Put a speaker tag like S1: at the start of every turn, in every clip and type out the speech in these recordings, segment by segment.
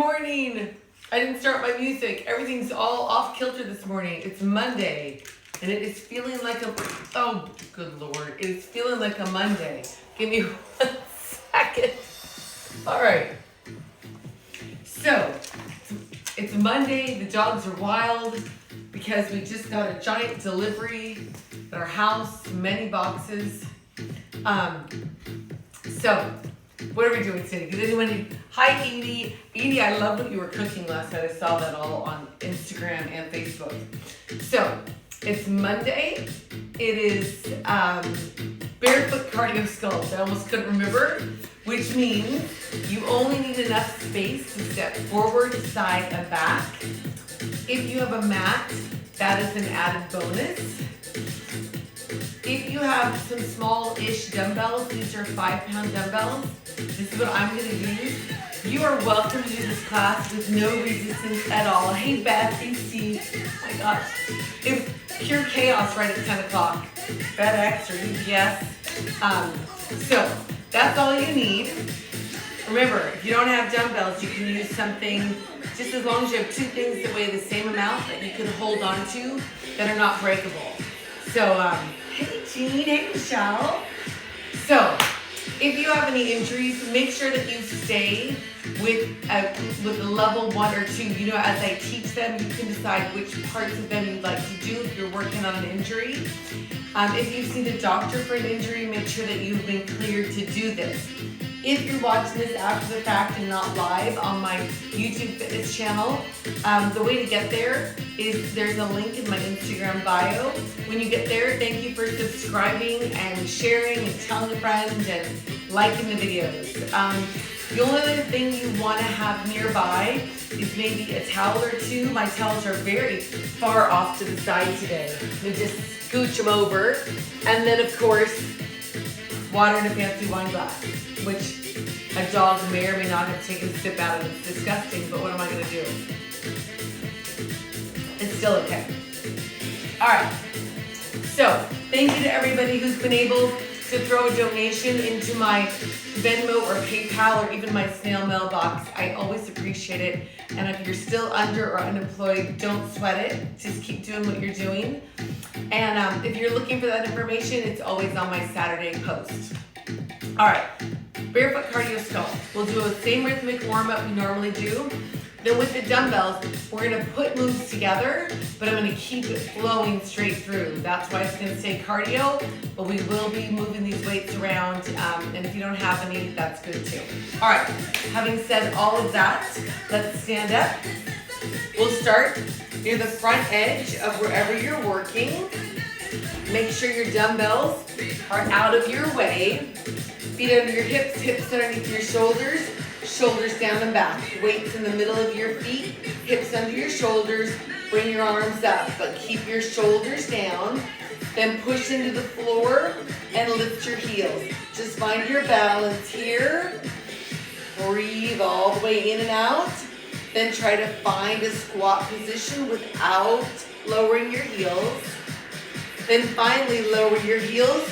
S1: Morning. I didn't start my music. Everything's all off kilter this morning. It's Monday and it is feeling like a, oh good Lord, it is feeling like a Monday. Give me 1 second. All right. So it's Monday. The dogs are wild because we just got a giant delivery at our house, many boxes. So what are we doing today? Does anyone hi Edie. Edie, I love what you were cooking last night. I saw that all on Instagram and Facebook. So it's Monday. It is Barefoot cardio sculpt. I almost couldn't remember, which means you only need enough space to step forward, side, and back. If you have a mat, that is an added bonus. If you have some small-ish dumbbells, these are 5-pound dumbbells. This is what I'm going to use. You are welcome to do this class with no resistance at all. Hey Beth, hey Steve. Oh my gosh. It's pure chaos right at 10 o'clock. FedEx or UPS. So that's all you need. Remember, if you don't have dumbbells, you can use something, just as long as you have two things that weigh the same amount that you can hold on to that are not breakable. So, hey Jean, hey Michelle. So, if you have any injuries, make sure that you stay with a level 1 or 2. You know, as I teach them, you can decide which parts of them you'd like to do if you're working on an injury. If you've seen a doctor for an injury, make sure that you've been cleared to do this. If you're watching this after the fact and not live on my YouTube fitness channel, the way to get there is there's a link in my Instagram bio. When you get there, thank you for subscribing and sharing and telling a friend and liking the videos. The only other thing you want to have nearby is maybe a towel or two. My towels are very far off to the side today. We just scooch them over. And then of course, water in a fancy wine glass, which a dog may or may not have taken a sip out of. It's disgusting, but what am I going to do? It's still okay. All right. So thank you to everybody who's been able to throw a donation into my Venmo or PayPal or even my snail mail box. I always appreciate it. And if you're still under or unemployed, don't sweat it. Just keep doing what you're doing. And if you're looking for that information, it's always on my Saturday post. All right, Barefoot cardio sculpt. We'll do a same rhythmic warm-up we normally do. Then with the dumbbells, we're gonna put moves together, but I'm gonna keep it flowing straight through. That's why it's gonna say cardio, but we will be moving these weights around, and if you don't have any, that's good too. All right, having said all of that, let's stand up. We'll start near the front edge of wherever you're working. Make sure your dumbbells are out of your way. Feet under your hips, hips underneath your shoulders, shoulders down and back. Weights in the middle of your feet, hips under your shoulders. Bring your arms up, but keep your shoulders down. Then push into the floor and lift your heels. Just find your balance here. Breathe all the way in and out. Then try to find a squat position without lowering your heels. Then finally lower your heels,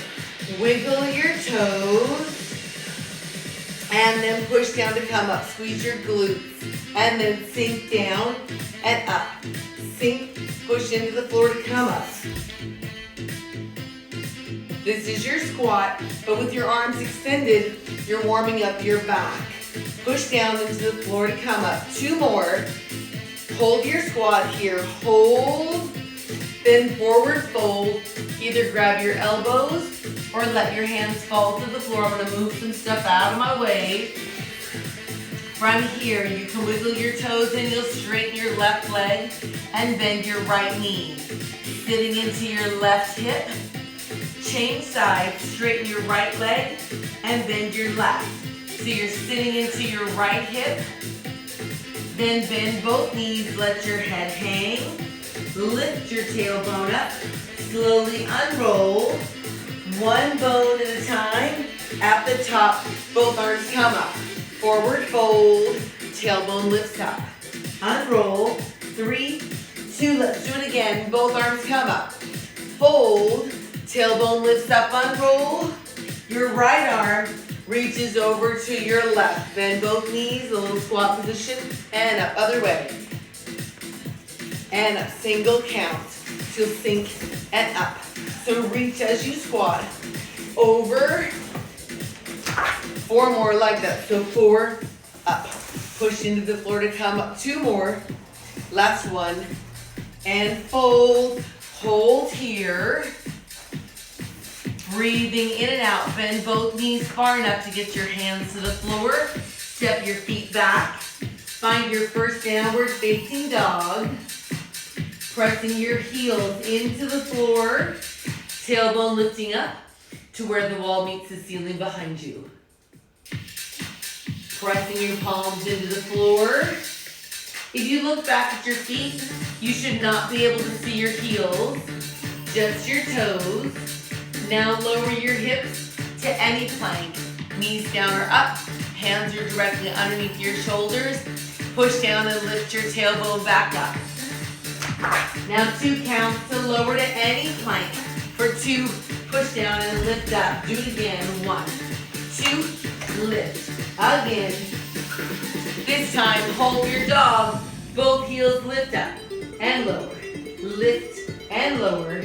S1: wiggle your toes, and then push down to come up. Squeeze your glutes, and then sink down and up. Sink, push into the floor to come up. This is your squat, but with your arms extended, you're warming up your back. Push down into the floor to come up. 2 more. Hold your squat here. Hold. Then forward fold. Either grab your elbows or let your hands fall to the floor. I'm going to move some stuff out of my way. From here, you can wiggle your toes and you'll straighten your left leg and bend your right knee. Sitting into your left hip. Change sides, straighten your right leg and bend your left. So you're sitting into your right hip. Then bend both knees, let your head hang. Lift your tailbone up, slowly unroll, 1 bone at a time. At the top, both arms come up. Forward fold, tailbone lifts up. Unroll, 3, 2, let's do it again. Both arms come up. Fold, tailbone lifts up, unroll. Your right arm reaches over to your left. Bend both knees, a little squat position, and up, other way. And up, single count. So sink and up. So reach as you squat. Over. 4 more like that. So 4, up. Push into the floor to come up. 2 more. Last one. And fold. Hold here. Breathing in and out. Bend both knees far enough to get your hands to the floor. Step your feet back. Find your first downward facing dog. Pressing your heels into the floor. Tailbone lifting up to where the wall meets the ceiling behind you. Pressing your palms into the floor. If you look back at your feet, you should not be able to see your heels, just your toes. Now lower your hips to any plank. Knees down or up, hands are directly underneath your shoulders. Push down and lift your tailbone back up. Now 2 counts to lower to any plank. For 2, push down and lift up. Do it again. 1, 2, lift. Again. This time, hold your dog. Both heels lift up and lower. Lift and lower.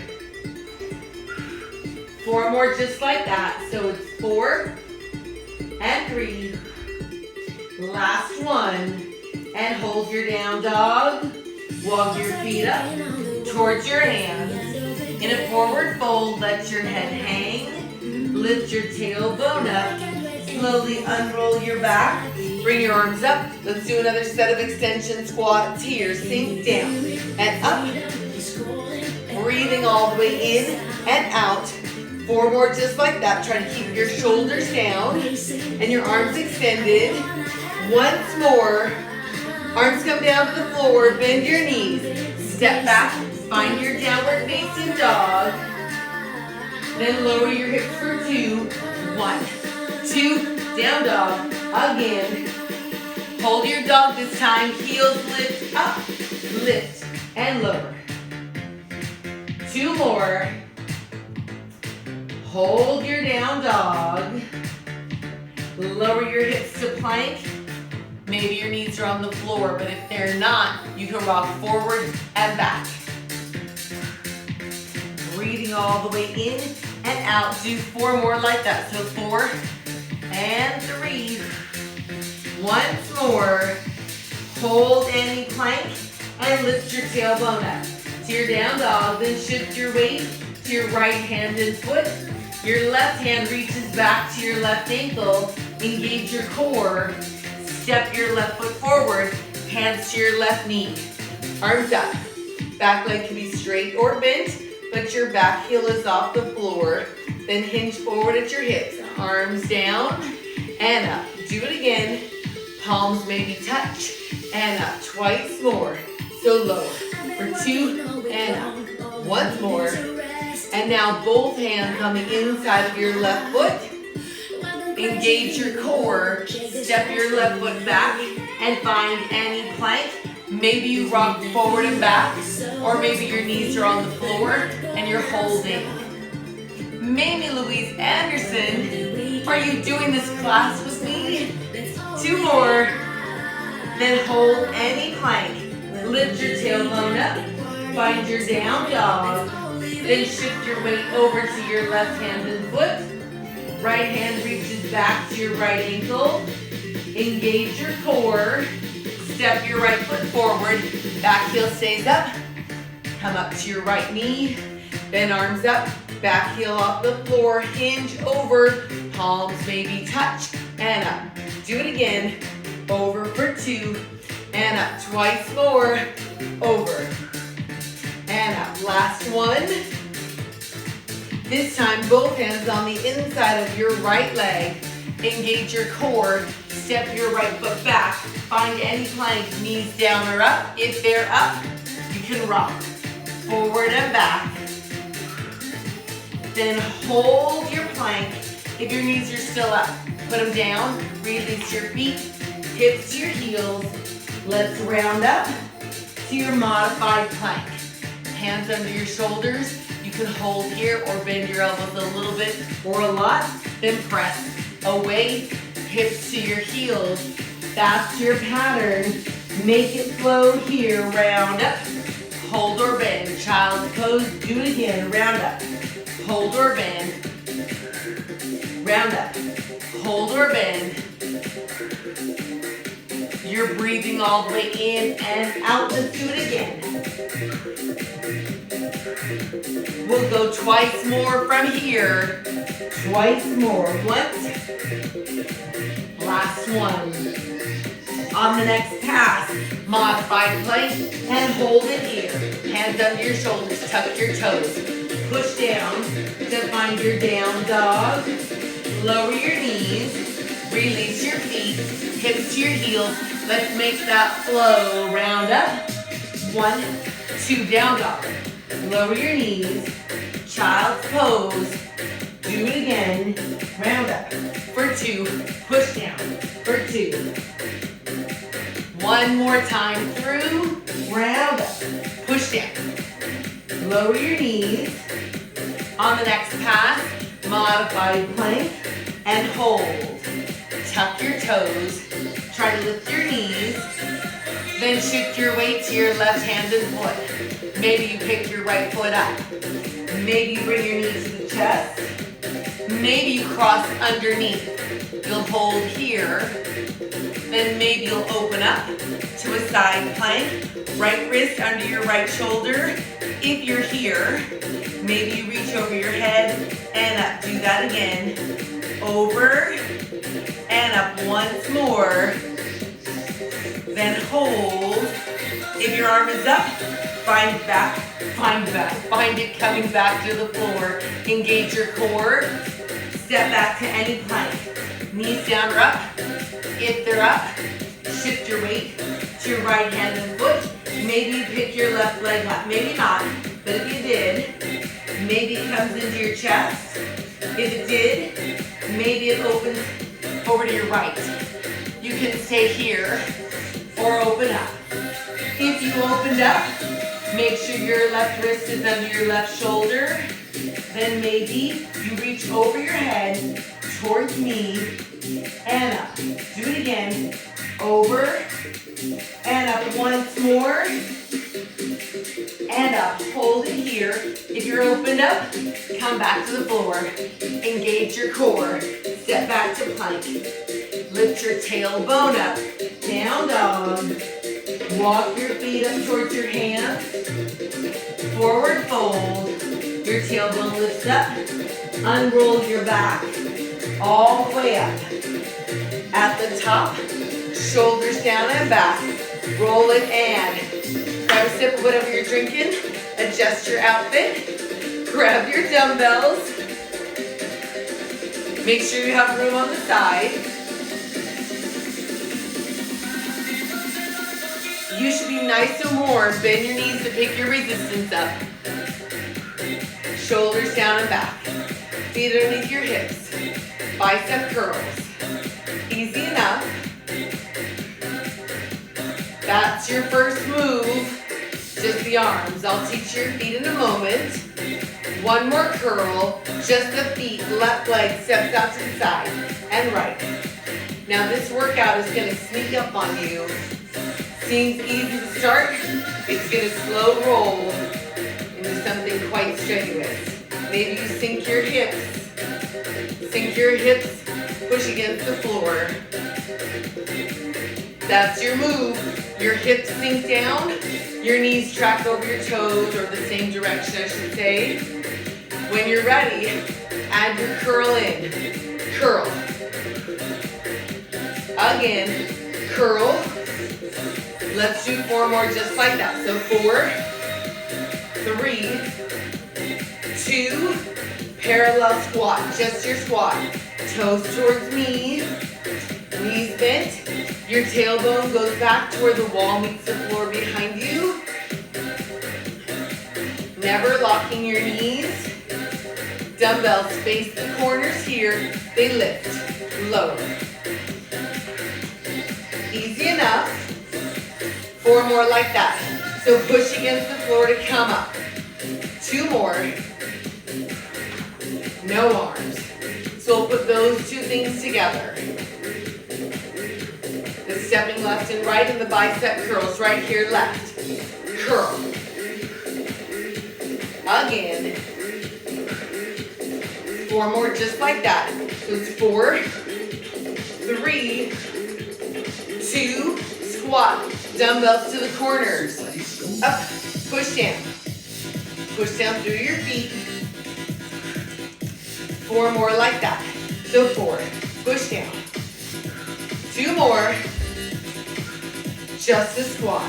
S1: 4 more just like that. So it's 4 and 3. Last one. And hold your down dog. Walk your feet up towards your hands. In a forward fold, let your head hang. Lift your tailbone up. Slowly unroll your back. Bring your arms up. Let's do another set of extension squats here. Sink down and up. Breathing all the way in and out. 4 more just like that. Try to keep your shoulders down and your arms extended. Once more. Arms come down to the floor. Bend your knees. Step back. Find your downward facing dog. Then lower your hips for 2. 1, 2. Down dog. Again. Hold your dog this time. Heels lift up. Lift and lower. 2 more. Hold your down dog. Lower your hips to plank. Maybe your knees are on the floor, but if they're not, you can rock forward and back. Breathing all the way in and out. Do 4 more like that. So 4 and 3. Once more. Hold any plank and lift your tailbone up to your down dog. Then shift your weight to your right hand and foot. Your left hand reaches back to your left ankle. Engage your core. Step your left foot forward. Hands to your left knee. Arms up. Back leg can be straight or bent, but your back heel is off the floor. Then hinge forward at your hips. Arms down and up. Do it again. Palms maybe touch and up. Twice more. So lower. For 2 and up. Once more. And now both hands on the inside of your left foot. Engage your core. Step your left foot back and find any plank. Maybe you rock forward and back, or maybe your knees are on the floor and you're holding. Mamie Louise Anderson, are you doing this class with me? 2 more. Then hold any plank. Lift your tailbone up. Find your down dog. Then shift your weight over to your left hand and foot. Right hand reaches back to your right ankle. Engage your core. Step your right foot forward. Back heel stays up. Come up to your right knee. Bend arms up. Back heel off the floor. Hinge over. Palms maybe touch. And up. Do it again. Over for 2. And up. Twice more. Over. And up. Last one. This time, both hands on the inside of your right leg. Engage your core. Step your right foot back. Find any plank, knees down or up. If they're up, you can rock. Forward and back. Then hold your plank. If your knees are still up, put them down. Release your feet, hips to your heels. Let's round up to your modified plank. Hands under your shoulders. You can hold here or bend your elbows a little bit or a lot. Then press away, hips to your heels. That's your pattern. Make it flow here. Round up, hold or bend. Child's pose, do it again. Round up, hold or bend. Round up, hold or bend. You're breathing all the way in and out. Let's do it again. We'll go twice more from here. Twice more. Once. Last one. On the next pass, modified plank and hold it here. Hands under your shoulders, tuck your toes. Push down to find your down dog. Lower your knees, release your feet, hips to your heels. Let's make that flow. Round up. 1, 2, down dog. Lower your knees, child's pose. Do it again. Round up. For 2, push down. For 2. One more time through. Round up. Push down. Lower your knees. On the next pass, modified plank and hold. Tuck your toes. Try to lift your knees. Then shift your weight to your left-handed foot. Maybe you pick your right foot up. Maybe you bring your knees to the chest. Maybe you cross underneath. You'll hold here. Then maybe you'll open up to a side plank. Right wrist under your right shoulder. If you're here, maybe you reach over your head and up. Do that again. Over and up once more. Then hold. If your arm is up, find back, find it coming back to the floor. Engage your core. Step back to any plank. Knees down or up. If they're up, shift your weight to your right hand and foot. Maybe you pick your left leg up. Maybe not, but if you did, maybe it comes into your chest. If it did, maybe it opens over to your right. You can stay here or open up. If you opened up, make sure your left wrist is under your left shoulder. Then maybe you reach over your head towards me and up. Do it again. Over and up once more. And up. Hold it here. If you're opened up, come back to the floor. Engage your core. Step back to plank. Lift your tailbone up. Down dog. Walk your feet up towards your hands. Forward fold. Your tailbone lifts up. Unroll your back. All the way up. At the top, shoulders down and back. Roll it and grab a sip of whatever you're drinking. Adjust your outfit. Grab your dumbbells. Make sure you have room on the side. You should be nice and warm. Bend your knees to pick your resistance up. Shoulders down and back. Feet underneath your hips. Bicep curls. Easy enough. That's your first move. Just the arms. I'll teach your feet in a moment. One more curl. Just the feet. Left leg steps out to the side and right. Now this workout is going to sneak up on you. Seems easy to start. It's going to slow roll into something quite strenuous. Maybe you sink your hips. Sink your hips. Push against the floor. That's your move. Your hips sink down. Your knees track over your toes, or the same direction I should say. When you're ready, add your curl in. Curl. Again, curl. Let's do 4 more just like that. So 4, 3, 2, parallel squat. Just your squat. Toes towards me, knees bent. Your tailbone goes back to where the wall meets the floor behind you. Never locking your knees. Dumbbells face the corners here. They lift, lower. Easy enough. 4 more like that. So push against the floor to come up. 2 more. No arms. So we'll put those two things together. The stepping left and right and the bicep curls. Right here, left. Curl. Again. 4 more just like that. So it's 4, 3, 2, squat. Dumbbells to the corners. Up, push down. Push down through your feet. 4 more like that. So 4, push down. 2 more, just a squat.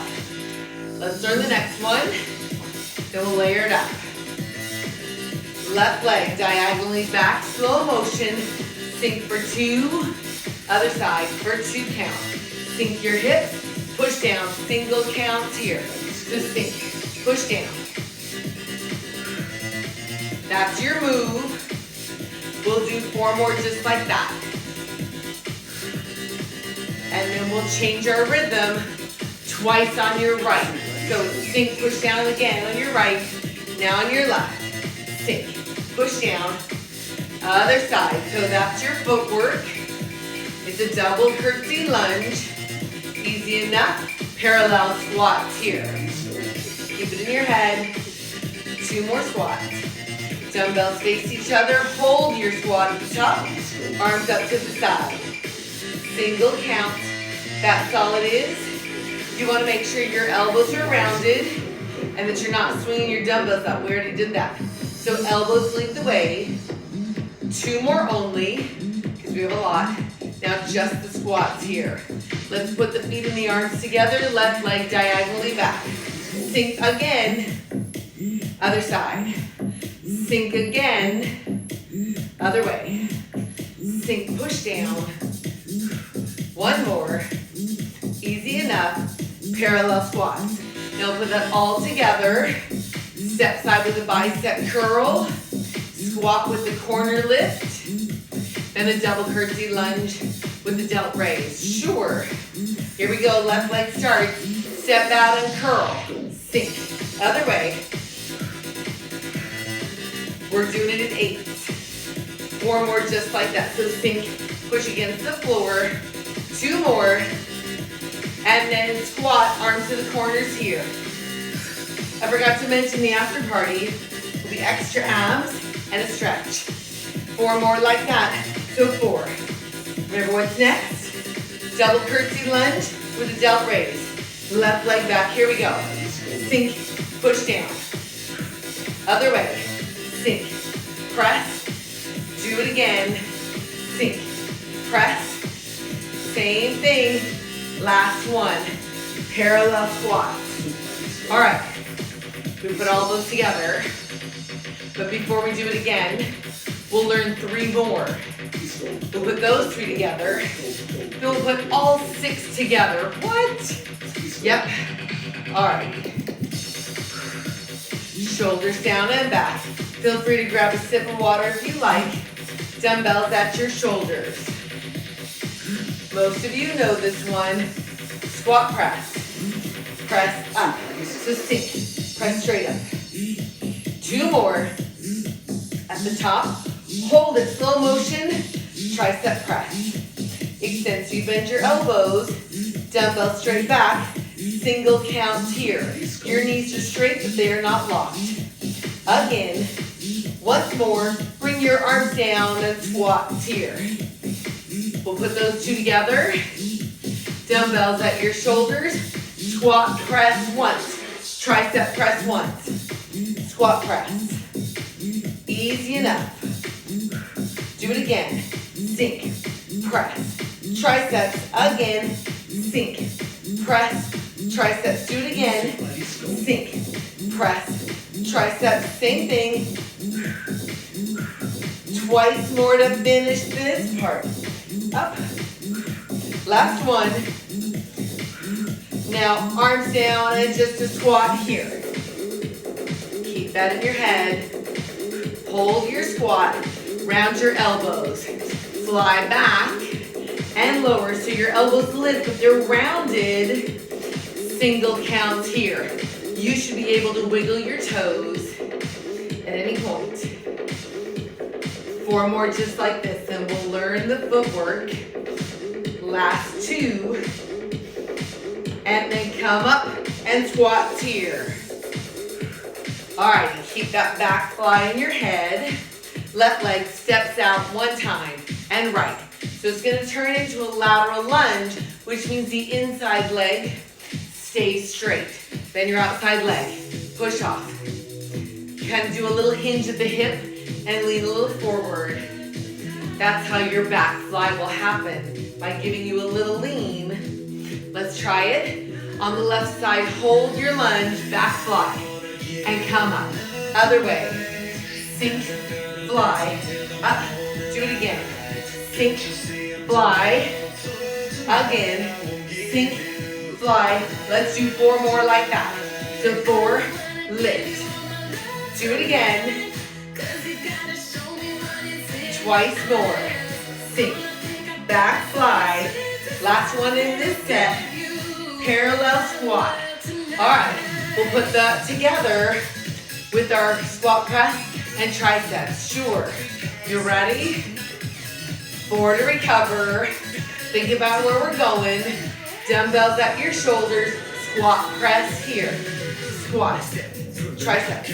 S1: Let's learn the next one. Then we'll layer it up. Left leg diagonally back, slow motion. Sink for 2, other side for 2 count. Sink your hips, push down, single counts here. So sink, push down. That's your move. We'll do 4 more just like that. And then we'll change our rhythm twice on your right. So sink, push down again on your right. Now on your left. Sink, push down. Other side. So that's your footwork. It's a double curtsy lunge. Easy enough. Parallel squats here. Keep it in your head. 2 more squats. Dumbbells face each other. Hold your squat at the top. Arms up to the side. Single count. That's all it is. You want to make sure your elbows are rounded and that you're not swinging your dumbbells up. We already did that. So elbows lead the way. 2 more only, because we have a lot. Now just the squats here. Let's put the feet and the arms together. Left leg diagonally back. Sink again. Other side. Sink again. Other way. Sink, push down. 1 more. Easy enough. Parallel squats. Now put that all together. Step side with a bicep curl. Squat with the corner lift. And a double curtsy lunge with the delt raise. Sure. Here we go. Left leg starts. Step out and curl. Sink. Other way. We're doing it in 8. 4 more just like that. So sink, push against the floor. 2 more. And then squat, arms to the corners here. I forgot to mention the after party will be extra abs and a stretch. 4 more like that. So 4. Remember what's next? Double curtsy lunge with a delt raise. Left leg back. Here we go. Sink, push down. Other way. Sink, press. Do it again. Sink, press. Same thing. Last one. Parallel squats. All right. We put all those together. But before we do it again, we'll learn 3 more. We'll put those 3 together. Then we'll put all 6 together. What? Yep. All right. Shoulders down and back. Feel free to grab a sip of water if you like. Dumbbells at your shoulders. Most of you know this one. Squat press. Press up. So sink. Press straight up. 2 more. At the top. Hold it. Slow motion. Tricep press. Extend so you bend your elbows. Dumbbell straight back. Single count here. Your knees are straight, but they are not locked. Again. Once more. Bring your arms down and squats here. We'll put those 2 together. Dumbbells at your shoulders. Squat press once. Tricep press once. Squat press. Easy enough. Do it again. Sink. Press. Triceps again. Sink. Press. Triceps. Do it again. Sink. Press. Triceps. Same thing. Twice more to finish this part. Up. Last one. Now arms down and just a squat here. Keep that in your head. Hold your squat. Round your elbows. Fly back and lower so your elbows lift, but they're rounded. Single counts here. You should be able to wiggle your toes at any point. 4 more just like this, and we'll learn the footwork. Last 2. And then come up and squats here. Alrighty, keep that back fly in your head. Left leg steps out 1 time and right. So it's gonna turn into a lateral lunge, which means the inside leg stays straight. Then your outside leg, push off. Kind of do a little hinge at the hip and lean a little forward. That's how your back fly will happen, by giving you a little lean. Let's try it. On the left side, hold your lunge, back fly, and come up. Other way. Sink, fly, up. Do it again. Sink, fly. Again. Sink, fly. Let's do 4 more like that. So 4, lift. Do it again. Twice more. Sink, back fly. Last one in this set. Parallel squat. All right, we'll put that together with our squat press and triceps. Sure, you ready? 4 to recover. Think about where we're going. Dumbbells at your shoulders. Squat press here. Squat. Triceps.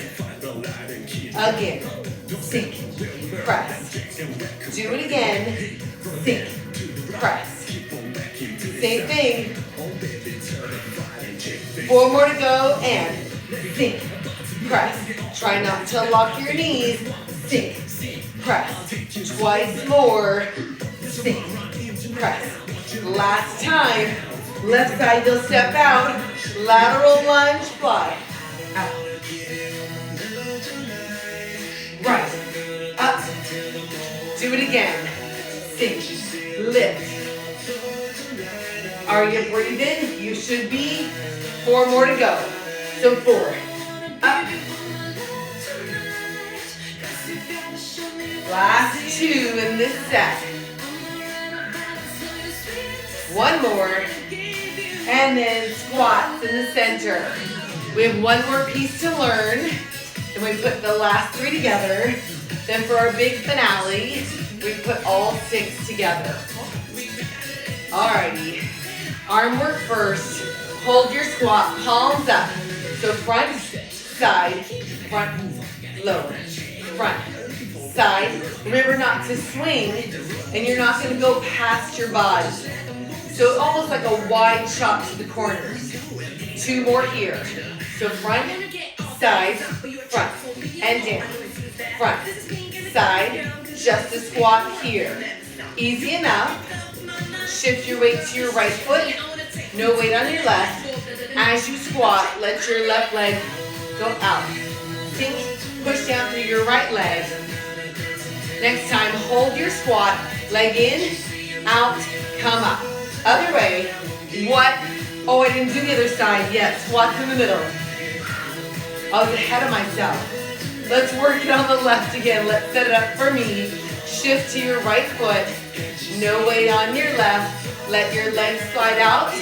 S1: Again. Sink. Press. Do it again. Sink. Press. Same thing. 4 more to go, and sink, press. Try not to lock your knees. Sink, press. Twice more. Sink, press. Last time. Left side, you'll step out. Lateral lunge, fly. Out. Right. Up. Do it again. Sink, lift. Are you breathing? You should be. 4 more to go. So 4. Up. Last 2 in this set. 1 more. And then squats in the center. We have 1 more piece to learn. Then we put the last 3 together. Then for our big finale, we put all 6 together. Alrighty. Arm work first. Hold your squat, palms up. So front, side, front, lower, front, side. Remember not to swing, and you're not going to go past your body. So almost like a wide shot to the corners. 2 more here. So front, side, front, and down. Front, side, just a squat here. Easy enough. Shift your weight to your right foot. No weight on your left. As you squat, let your left leg go out. Sink, push down through your right leg. Next time, hold your squat. Leg in, out, come up. Other way. What? Oh, I didn't do the other side yet. Squats in the middle. I was ahead of myself. Let's work it on the left again. Let's set it up for me. Shift to your right foot. No weight on your left. Let your legs slide out.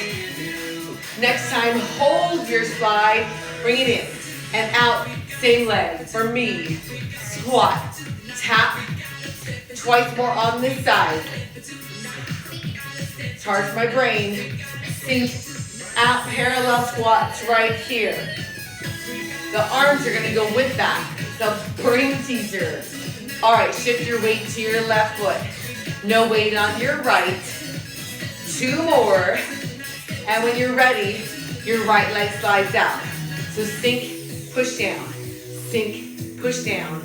S1: Next time, hold your slide. Bring it in and out. Same leg. For me, squat, tap. Twice more on this side. It's hard for my brain. Sink out, parallel squats right here. The arms are gonna go with that. The brain teaser. All right, shift your weight to your left foot. No weight on your right. 2 more. And when you're ready, your right leg slides out. So sink, push down. Sink, push down.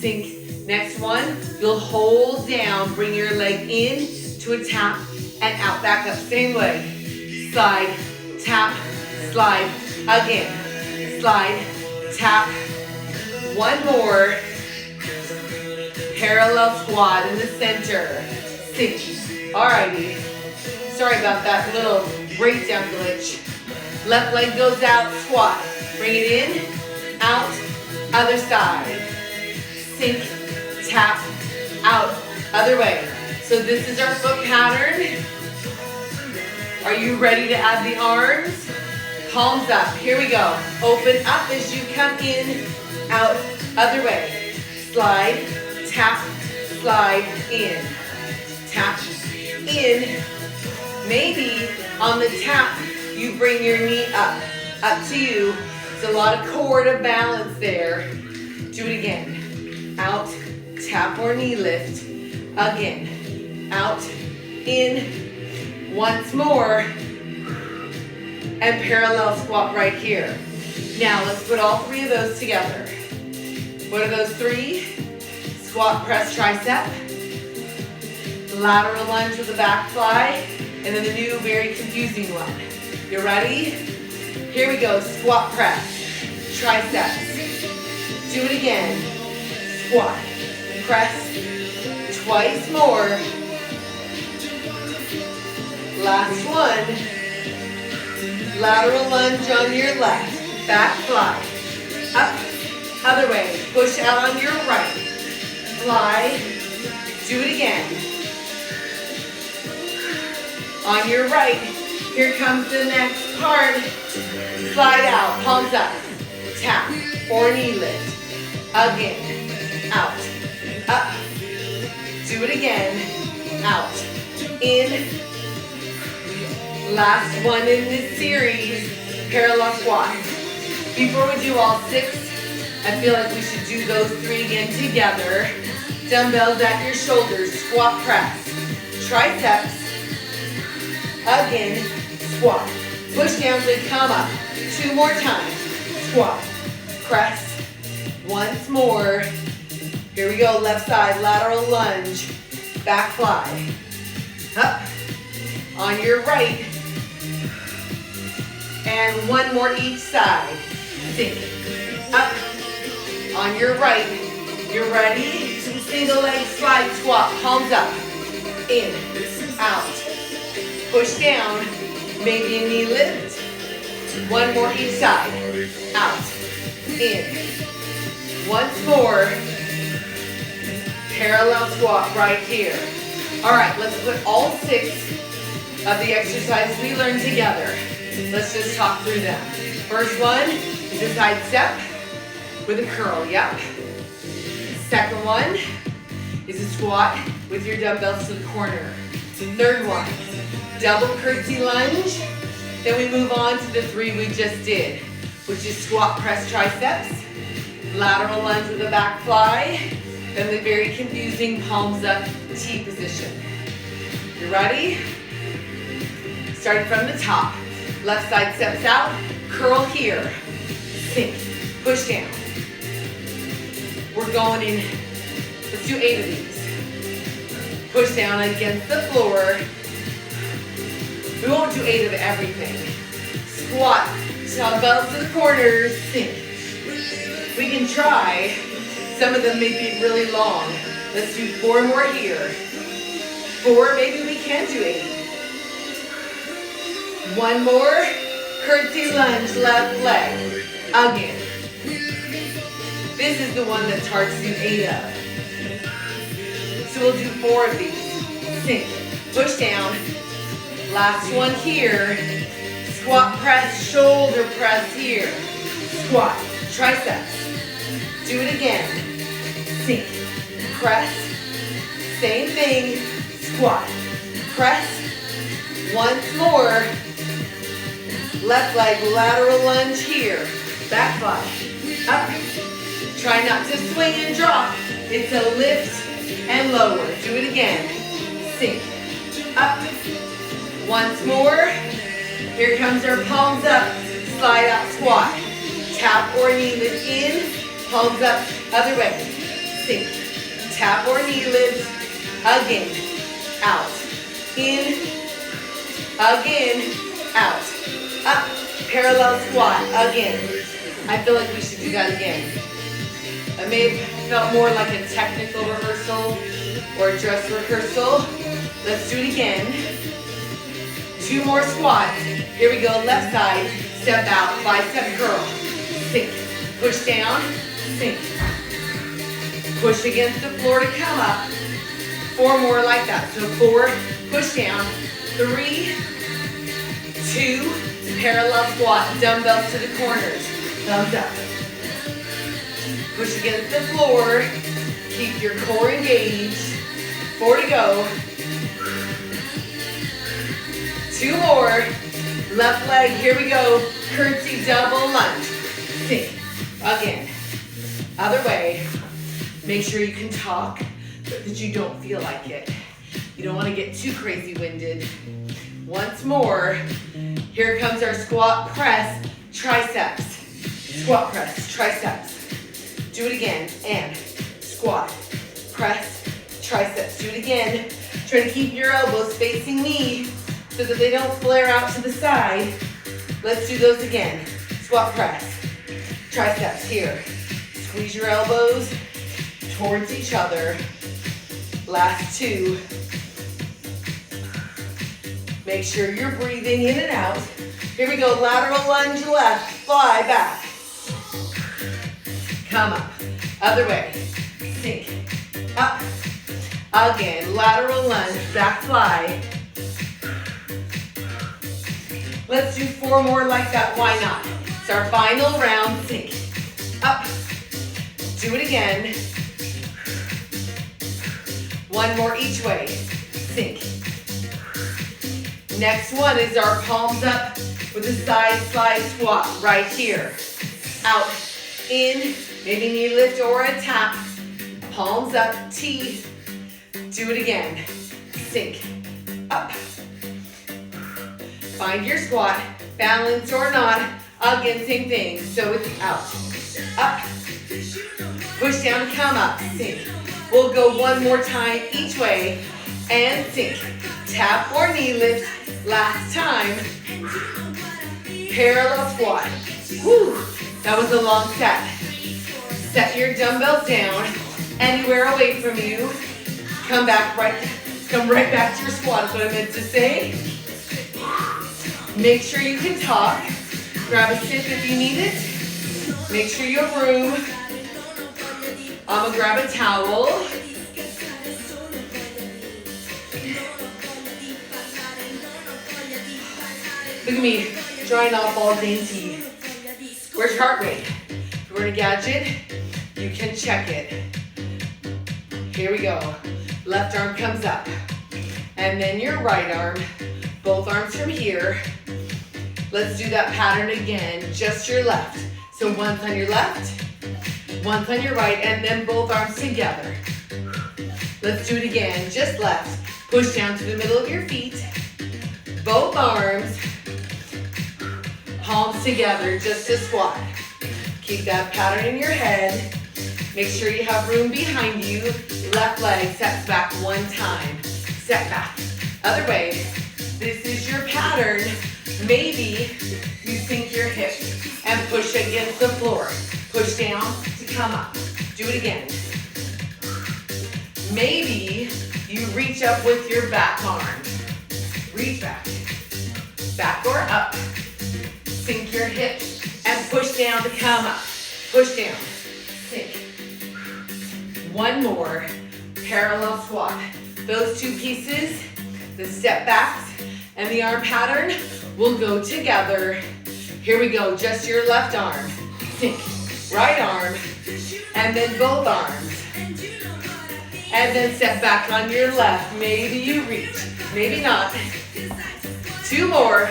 S1: Sink. Next one, you'll hold down. Bring your leg in to a tap and out. Back up, same leg. Slide, tap, slide. Again. Slide, tap. 1 more. Parallel squat in the center. Sink. Alrighty. Sorry about that little breakdown glitch. Left leg goes out, squat. Bring it in, out, other side. Sink, tap, out, other way. So this is our foot pattern. Are you ready to add the arms? Palms up, here we go. Open up as you come in, out, other way. Slide, tap, slide, in. Tap, in. Maybe on the tap, you bring your knee up. Up to you. It's a lot of core to balance there. Do it again. Out, tap or knee lift. Again. Out, in. Once more. And parallel squat right here. Now let's put all three of those together. What are those three? Squat, press, tricep. Lateral lunge with the back fly. And then the new, very confusing one. You ready? Here we go. Squat, press, triceps. Do it again. Squat, press, twice more. Last one. Lateral lunge on your left. Back fly. Up. Other way. Push out on your right. Fly. Do it again. On your right. Here comes the next part. Slide out. Palms up. Tap or knee lift. Again. Out. Up. Do it again. Out. In. Last one in this series, parallel squat. Before we do all six, I feel like we should do those three again together. Dumbbells at your shoulders, squat, press, triceps, again, squat. Push down to come up. 2 more times, squat, press, once more. Here we go, left side, lateral lunge, back fly, up, on your right, and one more each side. Sink. Up. On your right. You're ready? Single leg slide squat. Palms up. In. Out. Push down. Maybe a knee lift. One more each side. Out. In. Once more. Parallel squat right here. All right, let's put all 6 of the exercises we learned together. Let's just talk through them. First one is a side step with a curl, yep. Second one is a squat with your dumbbells to the corner. Third one, double curtsy lunge. Then we move on to the 3 we just did, which is squat, press, triceps, lateral lunge with a back fly, then the very confusing palms up T position. You ready? Starting from the top. Left side steps out, curl here, sink, push down. We're going in, let's do 8 of these. Push down against the floor. We won't do 8 of everything. Squat, dumbbells to the corners, sink. We can try, some of them may be really long. Let's do 4 more here. 4, maybe we can do 8. One more, curtsy lunge, left leg, again. This is the one that's hard to do 8 of. So we'll do 4 of these. Sink, push down. Last one here, squat, press, shoulder press here. Squat, triceps. Do it again. Sink, press, same thing, squat, press. Once more. Left leg, lateral lunge here. Back fly. Up. Try not to swing and drop. It's a lift and lower. Do it again. Sink. Up. Once more. Here comes our palms up. Slide out squat. Tap or knee lift in. Palms up. Other way. Sink. Tap or knee lift. Again. Out. In. Again. Out. Up, parallel squat, again. I feel like we should do that again. It may have felt more like a technical rehearsal or a dress rehearsal. Let's do it again. 2 more squats. Here we go, left side, step out, bicep curl. Sink, push down, sink. Push against the floor to come up. 4 more like that. So 4, push down, 3, 2, parallel squat, dumbbells to the corners, thumbs up. Push against the floor, keep your core engaged. 4 to go. 2 more. Left leg, here we go. Curtsy double lunge. Sink. Again. Other way. Make sure you can talk, but that you don't feel like it. You don't want to get too crazy winded. Once more. Here comes our squat press, triceps. Squat press, triceps. Do it again, and squat, press, triceps. Do it again. Try to keep your elbows facing me so that they don't flare out to the side. Let's do those again. Squat press, triceps here. Squeeze your elbows towards each other. Last 2. Make sure you're breathing in and out. Here we go, lateral lunge left, fly back. Come up, other way, sink, up. Again, lateral lunge, back fly. Let's do 4 more like that, why not? It's our final round, sink, up. Do it again. 1 more each way, sink. Next one is our palms up with a side slide squat right here. Out, in, maybe knee lift or a tap. Palms up, T. Do it again. Sink, up. Find your squat, balance or not. Again, same thing. So it's out, up. Push down, come up, sink. We'll go 1 more time each way and sink. Tap or knee lift. Last time. Parallel squat. Whew, that was a long set. Set your dumbbells down anywhere away from you. Come right back to your squat is what I meant to say. Make sure you can talk. Grab a sip if you need it. Make sure you have room. I'm gonna grab a towel. Look at me, drying off all dainty. Where's your heart rate? If you're in a gadget, you can check it. Here we go. Left arm comes up. And then your right arm, both arms from here. Let's do that pattern again, just your left. So one's on your left, one's on your right, and then both arms together. Let's do it again, just left. Push down to the middle of your feet. Both arms, palms together, just a squat. Keep that pattern in your head. Make sure you have room behind you. Left leg sets back 1 time. Set back. Other way. This is your pattern. Maybe you sink your hips and push against the floor. Push down to come up. Do it again. Maybe you reach up with your back arm. Reach back. Back or up. Sink your hips and push down to come up. Push down. Sink. 1 more. Parallel squat. Those 2 pieces, the step backs and the arm pattern, will go together. Here we go. Just your left arm. Sink. Right arm. And then both arms. And then step back on your left. Maybe you reach. Maybe not. 2 more.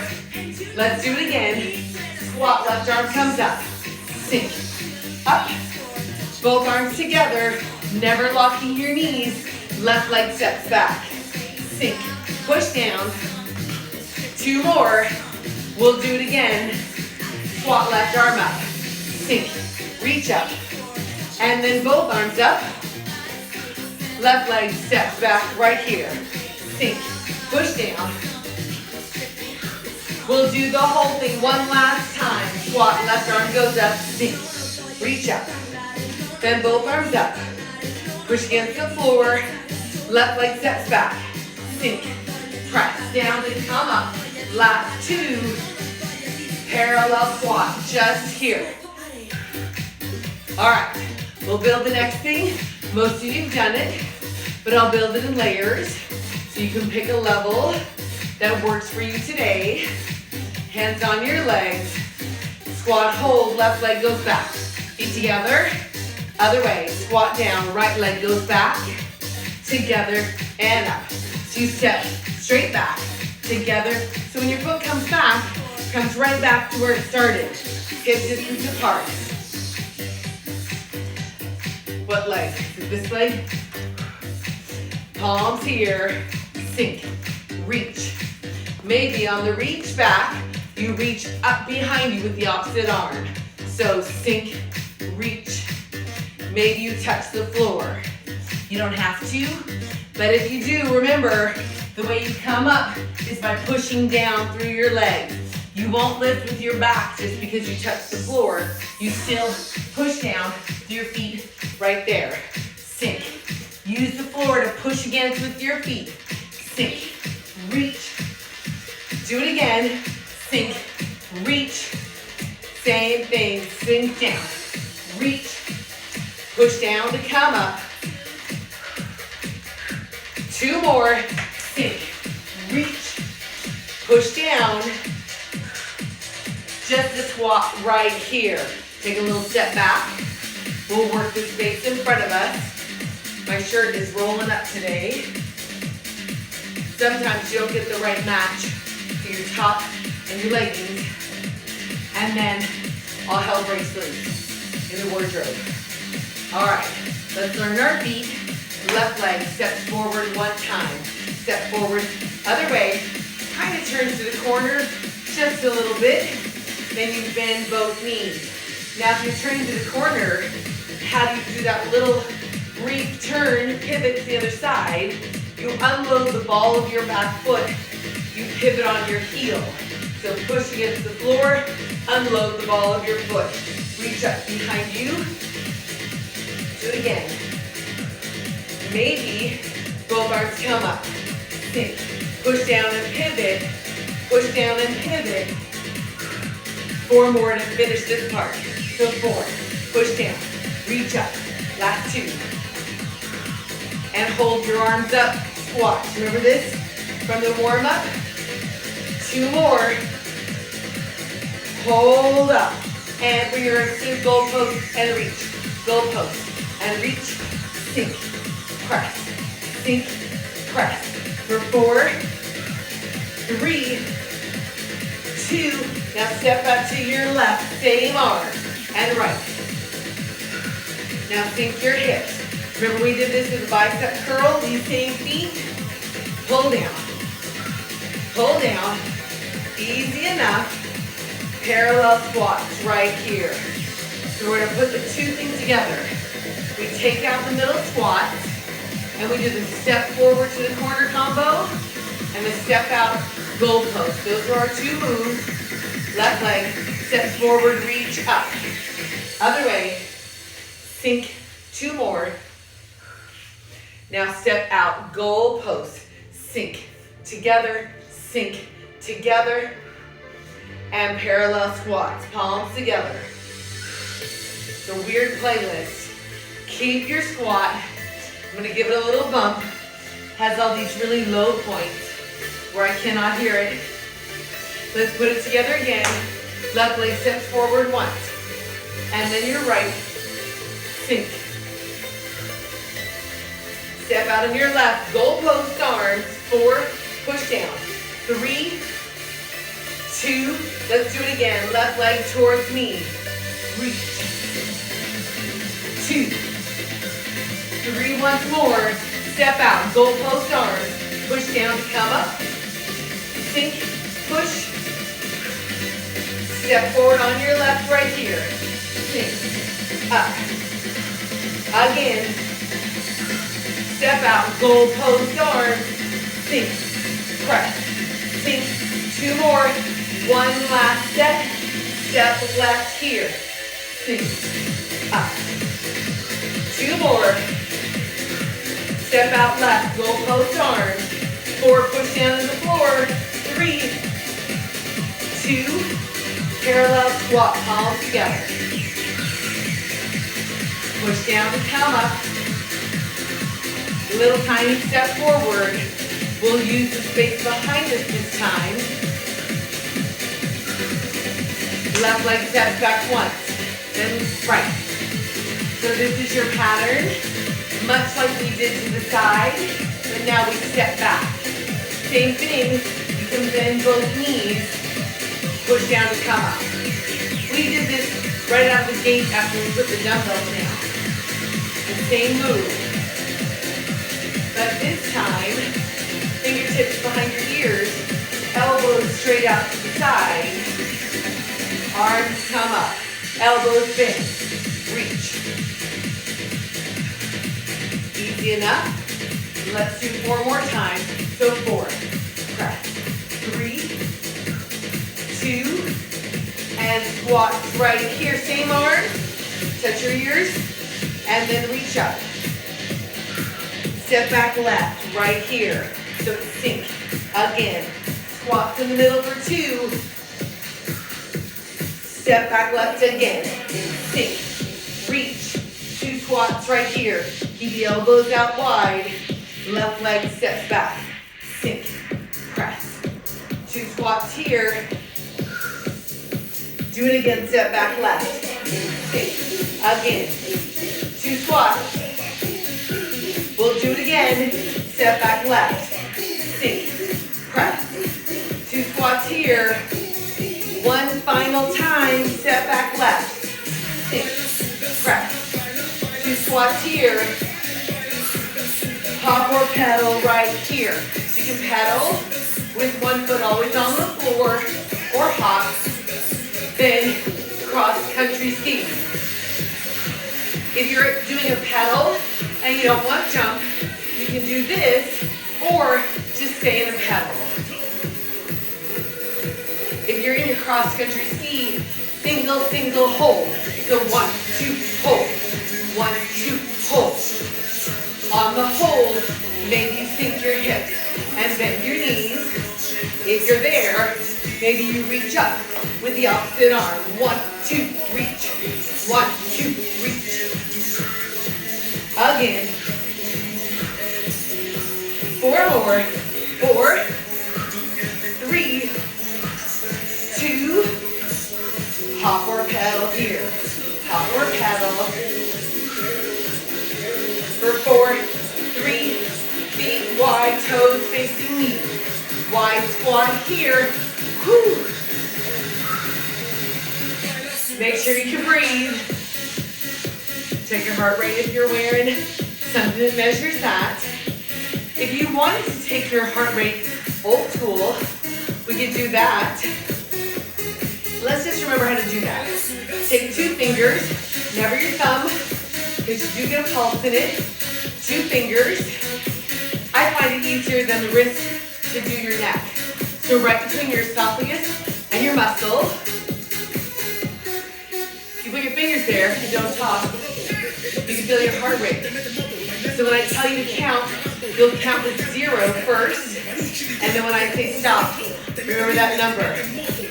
S1: Let's do it again. Squat, left arm comes up. Sink. Up. Both arms together. Never locking your knees. Left leg steps back. Sink. Push down. 2 more. We'll do it again. Squat, left arm up. Sink. Reach up. And then both arms up. Left leg steps back right here. Sink. Push down. We'll do the whole thing 1 last time. Squat, left arm goes up, sink. Reach up. Then both arms up. Push against the floor. Left leg steps back. Sink. Press down and come up. Last 2. Parallel squat, just here. All right, we'll build the next thing. Most of you have done it, but I'll build it in layers so you can pick a level that works for you today. Hands on your legs. Squat, hold, left leg goes back. Feet together. Other way, squat down, right leg goes back. Together and up. So you step straight back, together. So when your foot comes back, it comes right back to where it started. Hip distance apart. What leg? Is it this leg? Palms here, sink, reach. Maybe on the reach back, you reach up behind you with the opposite arm. So sink, reach. Maybe you touch the floor. You don't have to, but if you do, remember, the way you come up is by pushing down through your legs. You won't lift with your back just because you touch the floor. You still push down through your feet right there. Sink. Use the floor to push against with your feet. Sink, reach. Do it again. Sink, reach. Same thing, sink down. Reach, push down to come up. 2 more. Sink, reach, push down. Just a squat right here. Take a little step back. We'll work the space in front of us. My shirt is rolling up today. Sometimes you don't get the right match for your top and your leggings. And then all hell breaks loose in the wardrobe. All right, let's learn our feet. Left leg steps forward 1 time. Step forward, other way. Kind of turns to the corner just a little bit. Then you bend both knees. Now if you're turning to the corner, how do you do that little brief turn, pivot to the other side? You unload the ball of your back foot. You pivot on your heel. So push against the floor, unload the ball of your foot. Reach up behind you. Do it again. Maybe both arms come up. Sink. Push down and pivot. Push down and pivot. 4 more to finish this part. So 4. Push down. Reach up. Last 2. And hold your arms up. Squat. Remember this from the warm up? 2 more. Hold up. And bring your arms to the goalpost and reach. Goalpost and reach. Sink. Press. Sink. Press. For 4, 3, 2. Now step out to your left. Same arm. And right. Now sink your hips. Remember we did this with the bicep curl, these same feet. Pull down. Pull down. Easy enough. Parallel squats right here. So we're gonna put the 2 things together. We take out the middle squat, and we do the step forward to the corner combo, and the step out goalpost. Those are our 2 moves. Left leg, steps forward, reach up. Other way, sink, 2 more. Now step out, goalpost, sink, together, and parallel squats, palms together. It's a weird playlist. Keep your squat. I'm gonna give it a little bump. Has all these really low points where I cannot hear it. Let's put it together again. Left leg steps forward once. And then your right, sink. Step out on your left, goalpost arms. 4, push down. 3, 2, let's do it again. Left leg towards me. Reach. 2, 3, once more. Step out, goalpost arms. Push down to come up. Sink, push. Step forward on your left right here. Sink, up. Again. Step out, goalpost arms. Sink, press. Sink, 2 more. 1 last step. Step left here. Sink, up. 2 more. Step out left, goalpost arms. 4, push down to the floor. 3, 2, parallel squat, palms together. Push down to come up. Little tiny step forward. We'll use the space behind us this time. Left leg steps back once, then right. So this is your pattern, much like we did to the side. But And now we step back. Same thing, you can bend both knees, push down to come up. We did this right out of the gate after we put the dumbbells down. The same move. But this time, fingertips behind your ears, elbows straight out to the side, arms come up, elbows bend, reach. Easy enough. Let's do 4 more times. So 4, press, 3, 2, and squats right here. Same arm, touch your ears, and then reach up. Step back left, right here. So sink, again. Squats in the middle for 2. Step back left again. Sink, reach. 2 squats right here. Keep the elbows out wide. Left leg steps back. Sink, press. 2 squats here. Do it again, step back left. Sink, again. 2 squats. We'll do it again. Step back left. Sink, press. 2 squats here. 1 final time. Step back left. Sink, press. 2 squats here. Hop or pedal right here. So you can pedal with 1 foot always on the floor or hop. Then cross country ski. If you're doing a pedal and you don't want to jump, you can do this or just stay in a pedal. If you're in a cross country ski, single hold. So 1, 2, hold. 1, 2, hold. On the hold, maybe sink your hips and bend your knees. If you're there, maybe you reach up with the opposite arm. 1, 2, reach. 1, 2, reach. Again. 4 more. 4, 3, 2, hop or pedal here. Hop or pedal. For 4, 3, feet wide, toes facing me. Wide squat here. Whew. Make sure you can breathe. Check your heart rate if you're wearing something that measures that. If you wanted to take your heart rate old school, we could do that. Let's just remember how to do that. Take 2 fingers, never your thumb, because you do get a pulse in it. 2 fingers. I find it easier than the wrist to do your neck. So right between your esophagus and your muscle. You put your fingers there, you don't talk. You can feel your heart rate. So when I tell you to count, you'll count with 0 first. And then when I say stop, remember that number.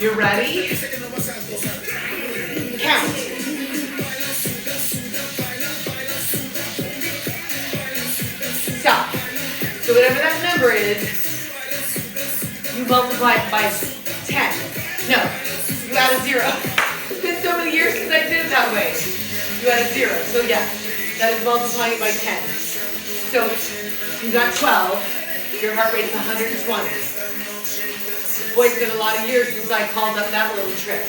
S1: You ready? Count. Stop. So whatever that number is, you multiply it by 10. No, you add a 0. It's been so many years since I did it that way. You add a 0. So yes, that is multiplying it by 10. So you got 12. Your heart rate is 120. Boy, it's been a lot of years since I called up that little trick.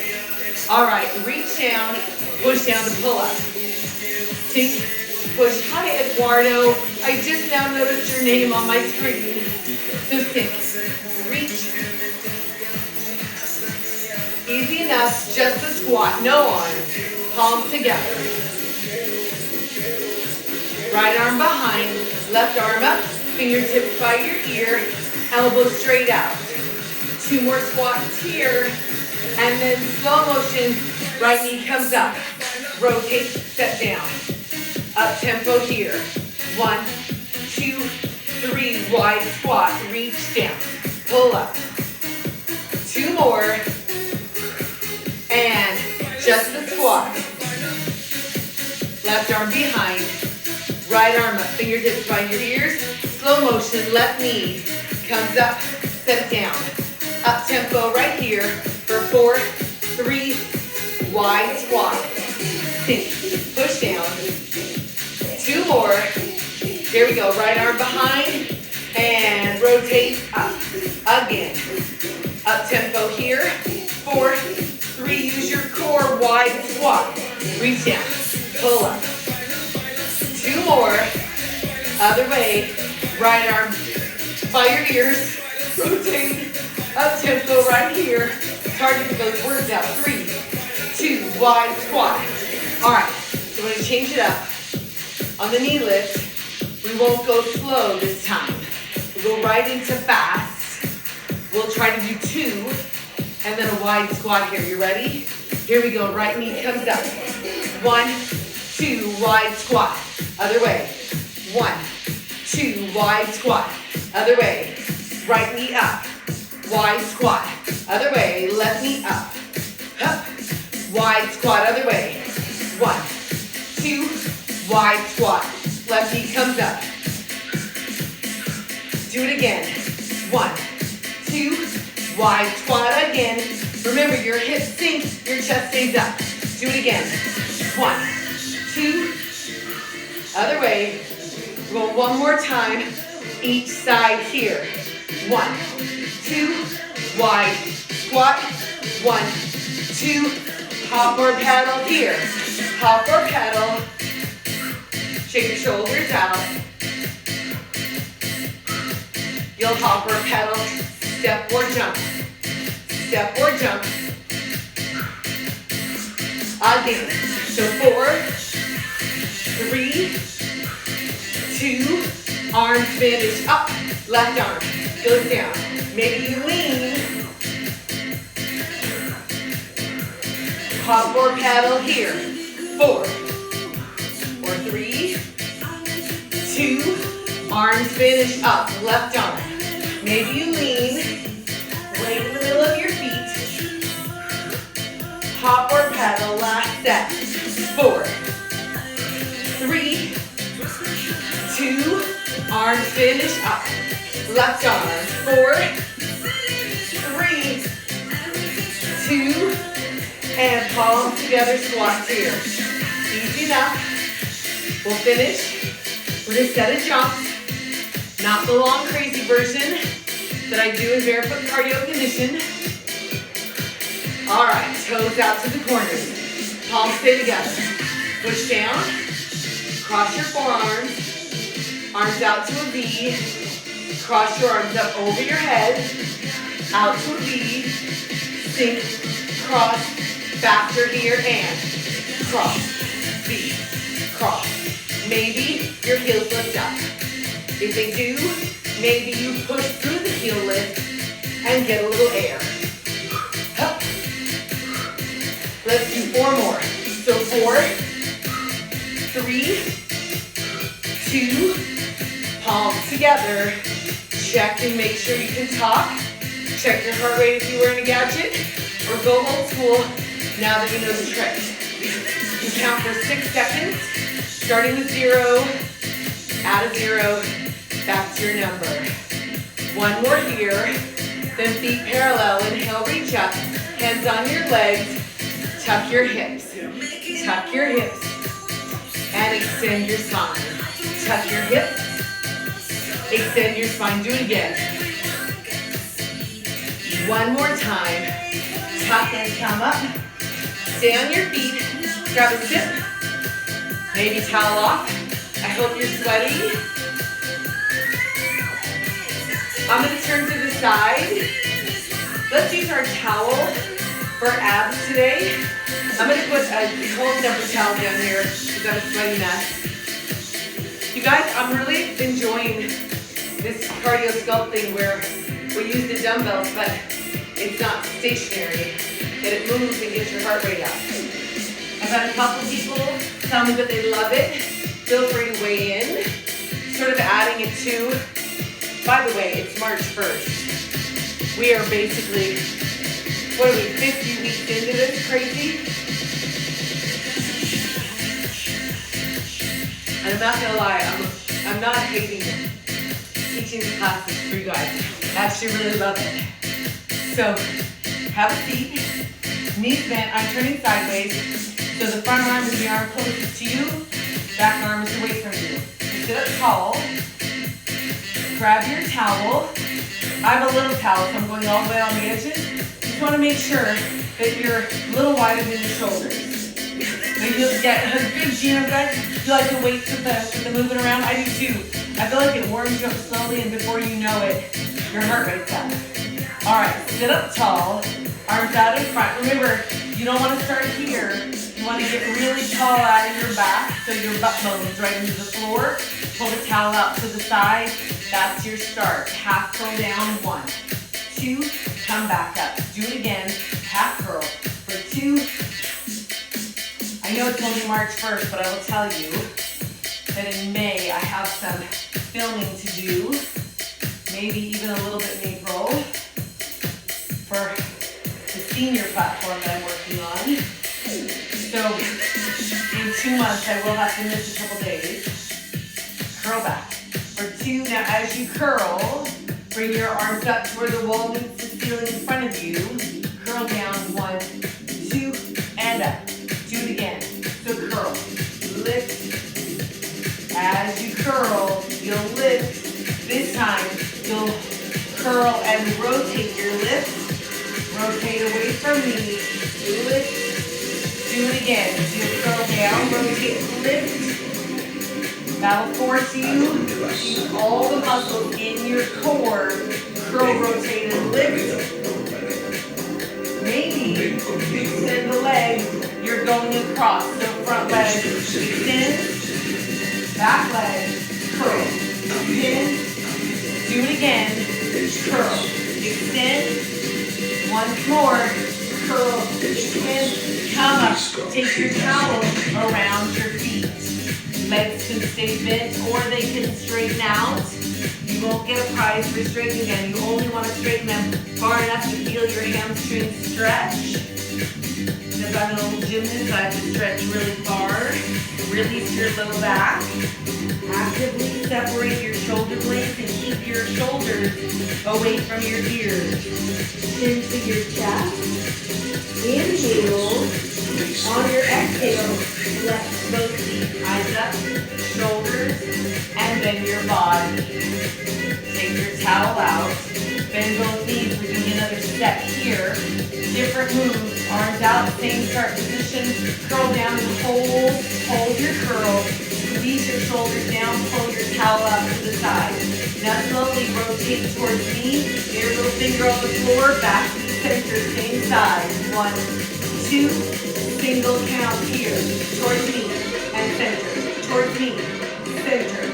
S1: All right, reach down, push down to pull up. Sink, push. Hi, Eduardo. I just now noticed your name on my screen. So sink, reach. Easy enough, just a squat, no arms. Palms together. Right arm behind, left arm up, fingertips by your ear, elbows straight out. 2 more squats here, and then slow motion, right knee comes up. Rotate, step down. Up tempo here. 1, 2, 3, wide squat, reach down. Pull up. 2 more, and just the squat. Left arm behind, right arm up, fingertips by your ears. Slow motion, left knee comes up, step down. Up tempo right here for 4, 3, wide squat. Sink, push down. 2 more. Here we go, right arm behind, And rotate up. Again. Up tempo here. 4, 3, use your core, wide squat. Reach down, pull up. 2 more. Other way. Right arm by your ears. Rotate. Up tempo right here. It's hard to get those words out. 3, 2, wide squat. All right, so we're gonna change it up. On the knee lift, we won't go slow this time. We'll go right into fast. We'll try to do 2, and then a wide squat here. You ready? Here we go, right knee comes up. 1, 2, wide squat. Other way. 1, 2, wide squat. Other way. Right knee up. Wide squat. Other way. Left knee up. Up. Wide squat. Other way. 1, 2, wide squat. Left knee comes up. Do it again. 1, 2, wide squat again. Remember, your hips sink, your chest stays up. Do it again. 1, 2, other way. Go one more time, each side here. 1, 2, wide squat. 1, 2, hop or paddle here. Hop or paddle. Shake your shoulders out. You'll hop or paddle, step or jump. Step or jump. Again. So 4, 3, 2, arms finish up. Left arm goes down. Maybe you lean. Hop or paddle here. 4, 3, 2, arms finish up. Left arm. Maybe you lean. Weight in the middle of your feet. Hop or paddle, last set. 4, 3, 2, arms finish up. Left arm. 4, 3, 2, and palms together, squats here. Easy enough. We'll finish with a set of jumps. Not the long, crazy version that I do in Barefoot Cardio Condition. All right, toes out to the corners. Palms stay together. Push down. Cross your forearms. Arms out to a V. Cross your arms up over your head. Out to a V. Sink. Cross. Faster here and cross. V. Cross. Maybe your heels lift up. If they do, maybe you push through the heel lift and get a little air. Up. Let's do 4 more. So 4, 3, 2, palms together. Check and make sure you can talk. Check your heart rate if you're wearing a gadget. Or go old school now that you know the trick. You count for 6 seconds, starting with 0, add a 0, back to your number. 1 more here, then feet parallel. Inhale, reach up, hands on your legs, tuck your hips. Tuck your hips, and extend your spine. Tuck your hips, extend your spine. Do it again. 1 more time. Tuck and come up. Stay on your feet. Grab a sip. Maybe towel off. I hope you're sweaty. I'm going to turn to the side. Let's use our towel for abs today. I'm going to put a cold number towel down here because I'm a sweaty mess. You guys, I'm really enjoying this cardio sculpting where we use the dumbbells, but it's not stationary, and it moves and gets your heart rate up. I've had a couple people tell me that they love it. Feel free to weigh in. Sort of adding it to, by the way, it's March 1st. We are basically, 50 weeks into this crazy? And I'm not gonna lie, I'm not hating teaching the classes for you guys. I actually really love it. So, have a seat, knees bent, I'm turning sideways. So the front arm is the arm closest to you, back arm is away from you. You sit up tall, grab your towel. I have a little towel, so I'm going all the way on the edges. Just want to make sure that you're a little wider than your shoulders. Maybe you'll get a good gym, guys. You like the weights with the moving around? I do too. I feel like it warms you up slowly, and before you know it, your heart rate's up. All right, sit up tall, arms out in front. Remember, you don't want to start here. You want to get really tall out of your back, so your butt bone's right into the floor. Pull the towel out to the side. That's your start. Half curl down, 1, 2, come back up. Do it again, half curl for 2. I know it's only March 1st, but I will tell you that in May I have some filming to do, maybe even a little bit in April, for the senior platform that I'm working on. So in 2 months I will have to miss a couple days. Curl back for 2. Now as you curl, bring your arms up to where the wall meets the ceiling in front of you. Curl down, 1, 2, and up. Do it again. So curl, lift. As you curl, you'll lift. This time, you'll curl and rotate your lift. Rotate away from me. Lift. Do it again. You'll curl down, rotate, lift. That'll force you to use all the muscles in your core. Curl, rotate, and lift. Maybe you extend the leg. You're going across. So front leg, extend. Back leg, curl. Extend. Do it again. Curl. Extend. Once more. Curl. Extend. Come up. Take your towel around your feet. Legs can stay bent or they can straighten out. You won't get a prize for straightening them. You only want to straighten them far enough to feel your hamstrings stretch. Because I'm an old gymnast, I have to stretch really far. Release your low back. Actively separate your shoulder blades and keep your shoulders away from your ears. Chin to your chest. Inhale. On your exhale, flex both feet, eyes up, shoulders, and then your body. Take your towel out, bend both knees. We're doing another set here. Different moves, arms out, same start position. Curl down and hold your curl. Squeeze your shoulders down, pull your towel out to the side. Now slowly rotate towards me. Get your little finger on the floor, back to the center, same side. 1, 2, single count here, towards me and center, towards me, center,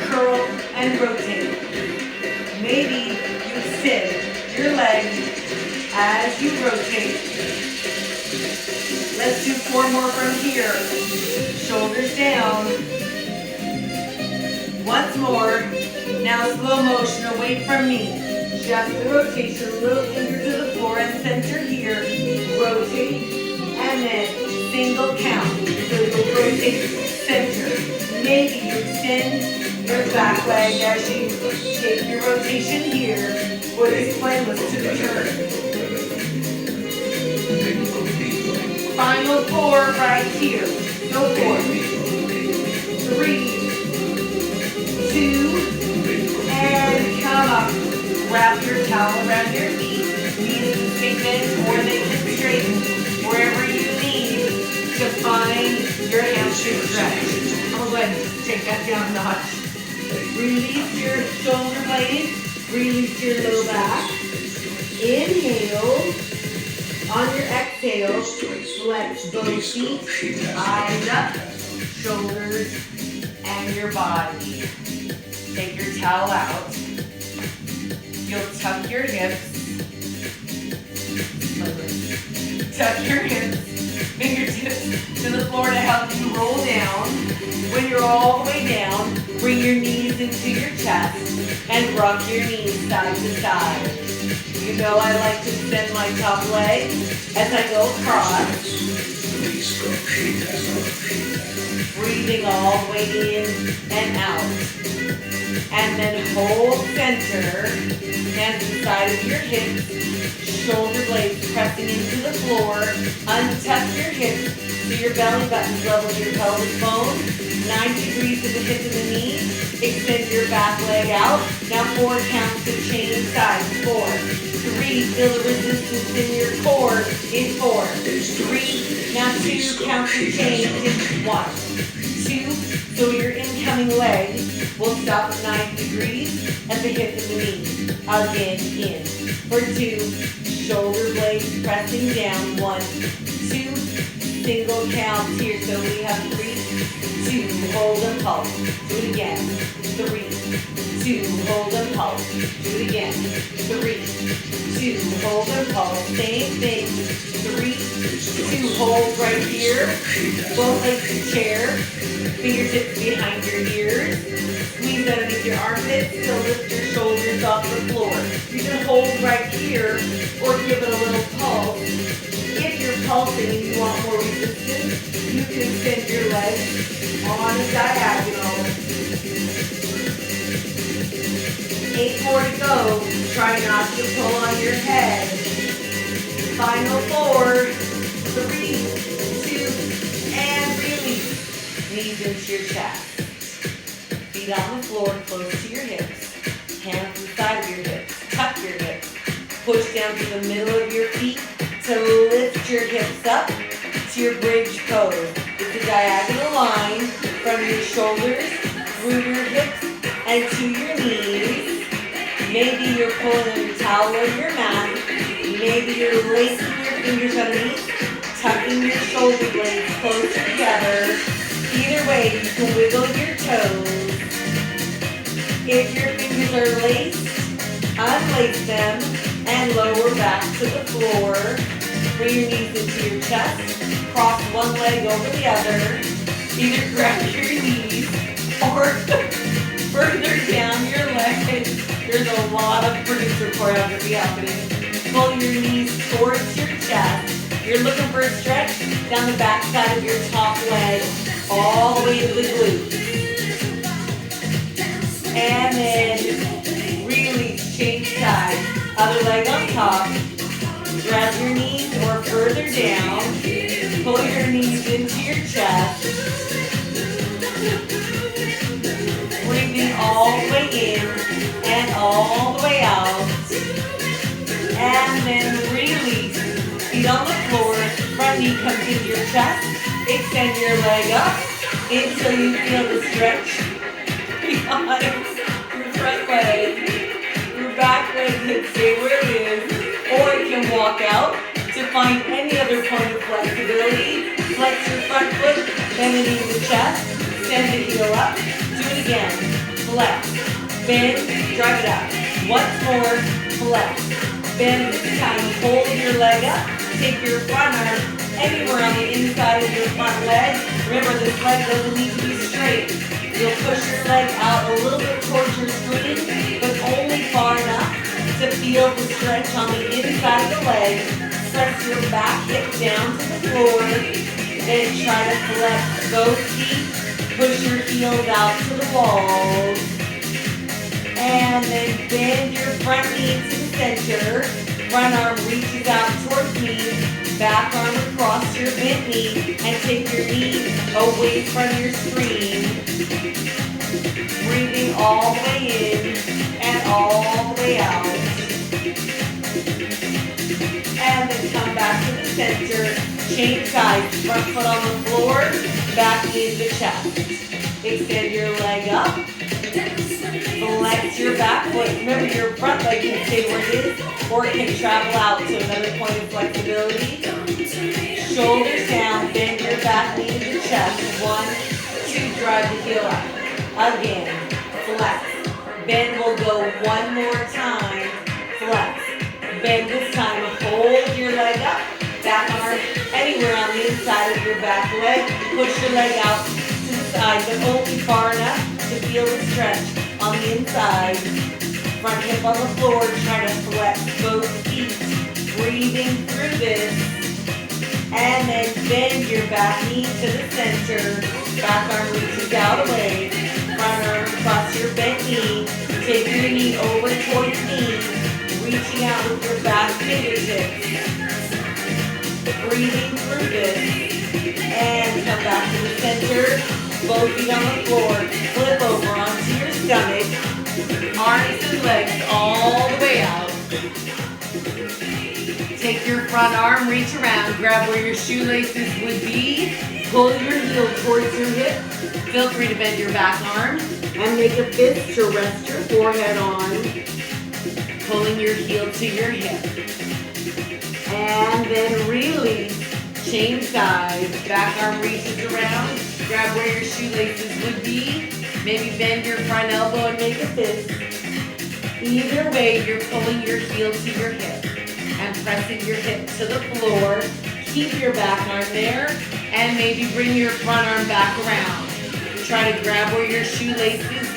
S1: curl and rotate. Maybe you extend your legs as you rotate. Let's do 4 more from here. Shoulders down. Once more. Now slow motion away from me. Just the rotation, little finger to the floor and center here. Rotate. And then single count. So you'll rotate center. Maybe you extend your back leg as you take your rotation here. What this plan was to the turn. Final 4 right here. Go 4, 3, 2, and come up. Wrap your towel around your feet. Knees can stay bent or they can straighten. Wherever you need to find your hamstring stretch. I'm going to go ahead and take that down a notch. Release your shoulder blades. Release your low back. Inhale. On your exhale, flex both feet. Eyes up. Shoulders and your body. Take your towel out. You'll tuck your hips. Tuck your hips, fingertips to the floor to help you roll down. When you're all the way down, bring your knees into your chest and rock your knees side to side. You know I like to extend my top leg as I go across. Breathing all the way in and out. And then hold center, hands inside of your hips. shoulder blades pressing into the floor. Untuck your hips so your belly button's level with your pelvic bone. 90 degrees to the hip and the knee. Extend your back leg out. Now 4 counts of change sides. 4, 3, feel the resistance in your core. In 4, 3, now 2 counts of change. In 1, 2, so your incoming leg will stop at 90 degrees at the hip and the knee. Again, in. For 2, shoulder blades pressing down. 1, 2, single counts here. So we have 3, 2, hold and pulse. Do it again. 3, 2, hold and pulse. Do it again. 3, 2, hold and pulse. Same thing. 3, 2, hold right here. Both legs to chair. Fingertips behind your ears. Squeeze underneath your armpits to lift your shoulders off the floor. You can hold right here or give it a little pulse. If you're pulsing and you want more resistance, you can extend your legs on a diagonal. 8 more to go. Try not to pull on your head. Final 4, 3, 2, and release. Knees into your chest. Feet on the floor, close to your hips. Hands inside of your hips. Tuck your hips. Push down to the middle of your feet to lift your hips up to your bridge pose. It's a diagonal line from your shoulders through your hips and to your knees. Maybe you're pulling on your towel or your mat. Maybe you're lacing your fingers underneath, tucking your shoulder blades close together. Either way, you can wiggle your toes. If your fingers are laced, unlace them and lower back to the floor. Bring your knees into your chest. Cross one leg over the other. Either grab your knees or further down your legs. There's a lot of producer choreography happening. Pull your knees towards your chest. You're looking for a stretch down the back side of your top leg, all the way to the glutes. And then release, change side. Other leg on top. Grab your knees or further down. Pull your knees into your chest. Breathing all the way in and all the way out. And then release. Feet on the floor. Front knee comes into your chest. Extend your leg up until you feel the stretch behind your front leg. Your back leg can stay where it is, or it can walk out to find any other point of flexibility. Flex your front foot, bend the knee to the chest, send the heel up. Do it again. Flex, bend, drive it up. Once more, flex, bend this time. Hold your leg up. Take your front arm anywhere on the inside of your front leg. Remember, this leg doesn't need to be straight. You'll push your leg out a little bit towards your screen, but only far enough to feel the stretch on the inside of the leg. Press your back hip down to the floor. Then try to flex both feet. Push your heels out to the walls. And then bend your front knee to the center. Front arm reaches out towards me. Back arm across your bent knee. And take your knee away from your screen. Breathing all the way in and all the way out. And then come back to the center. Change sides. Front foot on the floor. Back knee to the chest. Extend your leg up. Flex your back foot. Remember, your front leg can stay where it is, or it can travel out to another point of flexibility. Shoulders down. Bend your back knee to the chest. 1, 2. Drive the heel up. Again. Flex. Bend will go one more time. Flex. Bend this time. Hold your leg up. Back arm anywhere on the inside of your back leg. Push your leg out to the side, but only far enough to feel the stretch on the inside. Front hip on the floor. Try to flex both feet. Breathing through this. And then bend your back knee to the center. Back arm reaches out away. Front arm across your bent knee. Take your knee over towards me. Reaching out
S2: down with your back fingertips. Breathing through this. And come back to the center. Both feet on the floor. Flip over onto your stomach.
S1: Arms and legs all the way out. Take your front arm, reach around, grab where your shoelaces would be. Pull your heel towards your hip. Feel free to bend your back arm.
S2: And make a fist to rest your forehead on.
S1: Pulling your heel to your hip.
S2: And then release.
S1: Change sides. Back arm reaches around. Grab where your shoelaces would be. Maybe bend your front elbow and make a fist. Either way, you're pulling your heel to your hip and pressing your hip to the floor. Keep your back arm there and maybe bring your front arm back around. Try to grab where your shoelaces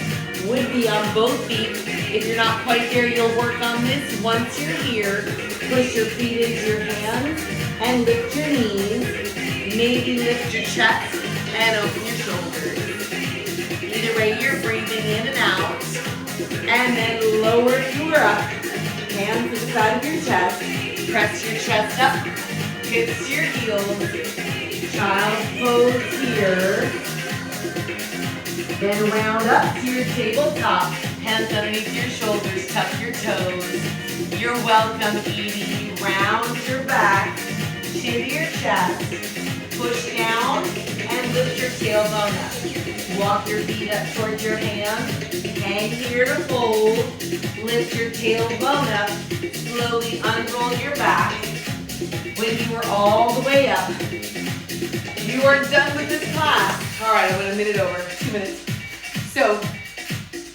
S1: would be on both feet. If you're not quite there, you'll work on this. Once you're here, push your feet into your hands and lift your knees. Maybe lift your chest and open your shoulders. Either way, you're breathing in and out. And then lower your up. Hands to the side of your chest. Press your chest up. Hips to your heels. Child's pose here. Then round up to your tabletop. Hands underneath your shoulders. Tuck your toes. You're welcome, Edie. Round your back. Chin to your chest. Push down and lift your tailbone up. Walk your feet up towards your hands. Hang here to fold. Lift your tailbone up. Slowly unroll your back. When you are all the way up, you are done with this class. All right, I went a minute over, 2 minutes. So,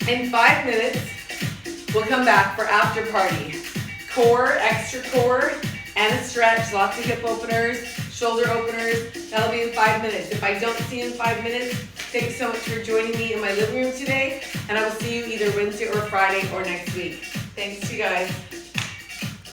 S1: in 5 minutes, we'll come back for after party. Core, extra core, and a stretch. Lots of hip openers, shoulder openers. That'll be in 5 minutes. If I don't see you in 5 minutes, thank you so much for joining me in my living room today, and I will see you either Wednesday or Friday or next week. Thanks, you guys.